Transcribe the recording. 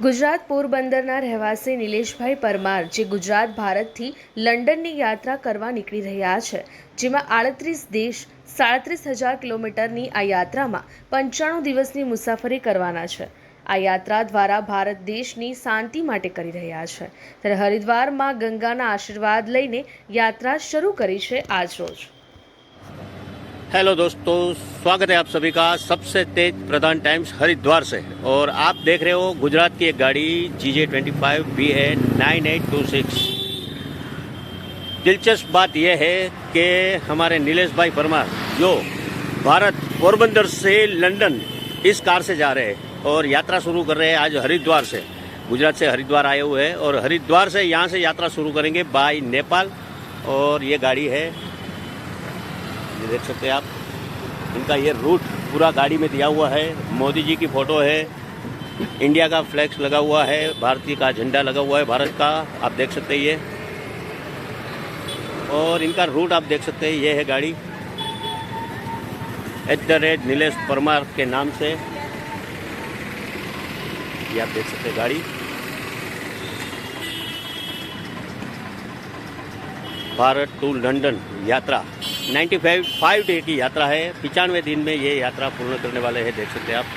ગુજરાત પોરબંદરના રહેવાસી નિલેશભાઈ પરમાર જે ગુજરાત ભારતથી લંડનની યાત્રા કરવા નીકળી રહ્યા છે, જેમાં 38 દેશ 37,000 કિલોમીટરની આ યાત્રામાં 95 દિવસની મુસાફરી કરવાના છે। આ યાત્રા દ્વારા ભારત દેશની શાંતિ માટે કરી રહ્યા છે, ત્યારે હરિદ્વારમાં ગંગાના આશીર્વાદ લઈને યાત્રા શરૂ કરી છે આજરોજ। हेलो दोस्तों, स्वागत है आप सभी का सबसे तेज प्रधान टाइम्स हरिद्वार से। और आप देख रहे हो गुजरात की एक गाड़ी GJ25 BA 9826। दिलचस्प बात यह है कि हमारे नीलेश भाई परमार जो भारत पोरबंदर से लंदन इस कार से जा रहे हैं और यात्रा शुरू कर रहे हैं आज हरिद्वार से। गुजरात से हरिद्वार आए हुए हैं और हरिद्वार से यहाँ से यात्रा शुरू करेंगे बाय नेपाल। और ये गाड़ी है, ये देख सकते हैं आप, इनका ये रूट पूरा गाड़ी में दिया हुआ है। मोदी जी की फ़ोटो है, इंडिया का फ्लैग लगा हुआ है, भारतीय का झंडा लगा हुआ है भारत का, आप देख सकते हैं ये। और इनका रूट आप देख सकते हैं, ये है गाड़ी @नीलेश परमार के नाम से, ये आप देख सकते हैं गाड़ी। भारत टू लंदन यात्रा 95 डे की यात्रा है। 95 दिन में ये यात्रा पूर्ण करने वाले हैं, देख सकते हैं आप।